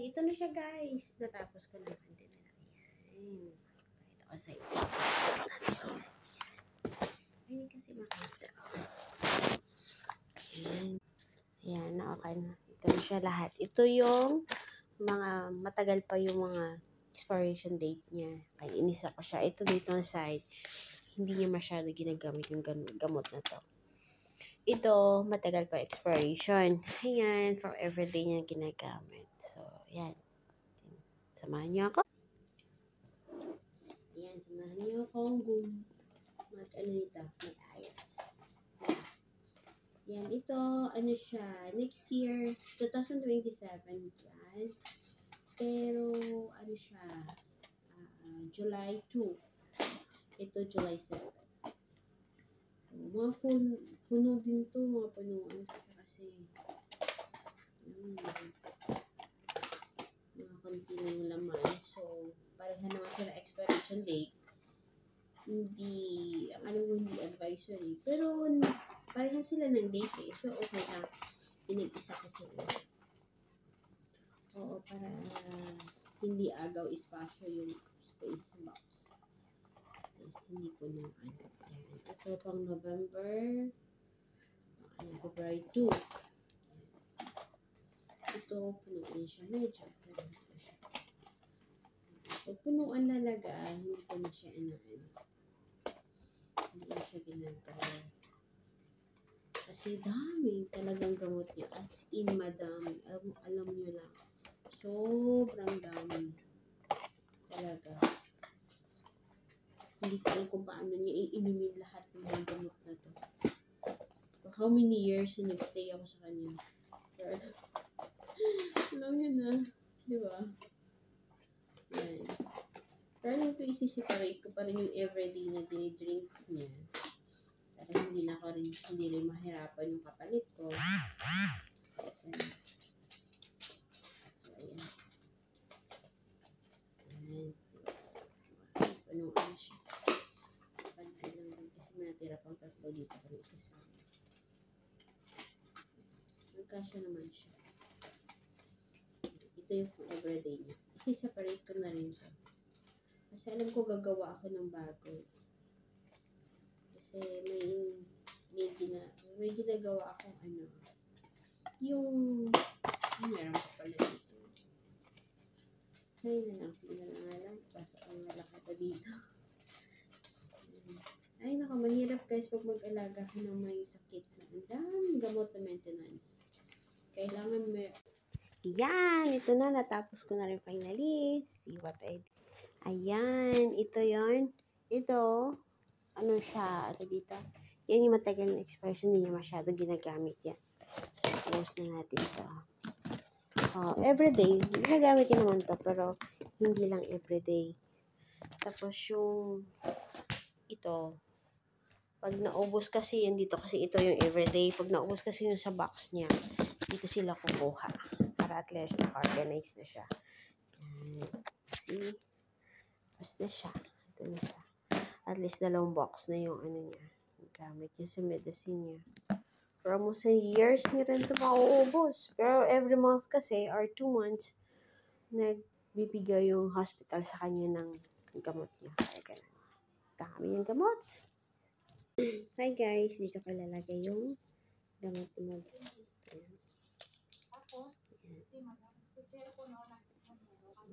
ito na siya guys. Natapos ko na. Hindi na lang. Ayan. Pakita ko sa'yo. Hindi kasi makita. Ayan. Ayan, na-okay na. Ito na siya lahat. Ito yung mga matagal pa yung mga expiration date niya. Kaya inisa ko siya. Ito dito ang side. Hindi niya masyado ginagamit yung gamot na to. Ito, matagal pa expiration. Ayan, for everyday niya ginagamit. So, ayan. Samahan niyo ako. Ayan, samahan niyo akong mag-ayos. Yan, ito, ano siya, next year, 2027 yan. Pero, ano siya, July 2. Ito, July 7. So, mga puno din to, mga punuan. Kasi, mga konti ng laman. So, pareha naman sila expiration date. Hindi, ang alam mo, hindi advisory. Pero, pareha sila ng date eh. So, okay lang. Pinag-isa ko sila. Oo, para hindi agaw espasyo yung space box. Tapos, hindi ko na ano. Ayan. Ito pang November. February 2. Ito, punuin siya. Medyo. Pag punuan talaga, hindi ko na siya inaan. Hindi na siya ginagawa. Kasi dami talagang gamot niya. As in, madami. Alam niyo lang. Sobrang dami. Talaga. Hindi ko alam kung paano niya iinumin lahat ng mga gamot na to. For how many years na nag-stay ako sa kanya. Pero, alam niyo na. Di ba? Yan. Pero ito isi-separate ko pa rin yung everyday na dinidrink niya. Para hindi rin mahirapan yung kapalit ko. Ayan. So, ayan. Ayan. Panuan siya. Panay lang din kasi manatira pang tatlo dito kami kasama. Nagkasya naman siya. Ito yung everyday niya. Isi-separate ko na rin siya. Kasi alam ko gagawa ako ng bago. Kasi may ginagawa akong ano. Yung meron ko pala dito. Ngayon na lang. Sige na lang. Basta ang malaki pa dito. Ay, naku. Mahirap guys pag mag-alaga ka ng may sakit na. Ang daming gamot na maintenance. Kailangan may... Yan! Ito na. Natapos ko na rin finally. See what I did. Ayan, ito yon. Ito, ano siya, ano dito? Yan yung matagal na expiration, hindi niya masyado ginagamit yan. So, close na natin ito. Everyday, ginagamit niya naman to, pero hindi lang everyday. Tapos yung, ito, pag naubos kasi yan dito, kasi ito yung everyday. Pag naubos kasi yung sa box niya, dito sila kukuha. Para at least na-organize na siya. Ayan. See? Na siya. Ito na siya. At least 2 box na yung ano niya. Gamit niya sa medicine niya. For almost a years niya rin ito mauubos. Pero every month kasi, or 2 months, nagbibigay yung hospital sa kanya ng gamot niya. Kaya ganun. Dami yung gamot. Hi guys, dito ko lalagay yung gamot mo.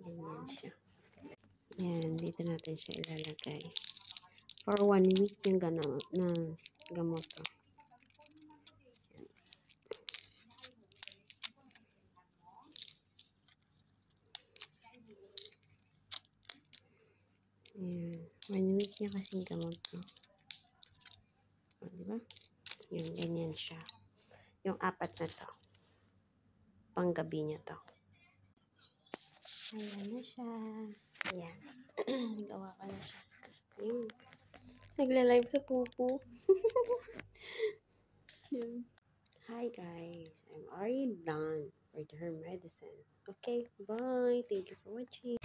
Ganyan siya. Yan, dito natin siya ilalagay. For 1 week yung gamot to. Yan. 1 week niya kasing gamot to. O, diba? Yung ganyan siya. Yung 4 na to. Panggabi niya to. Ayan na siya. Ayan. Gawa ka na siya. Ayun. Nagla-live sa pupo. Hi guys. I'm already done with her medicines. Okay, bye. Thank you for watching.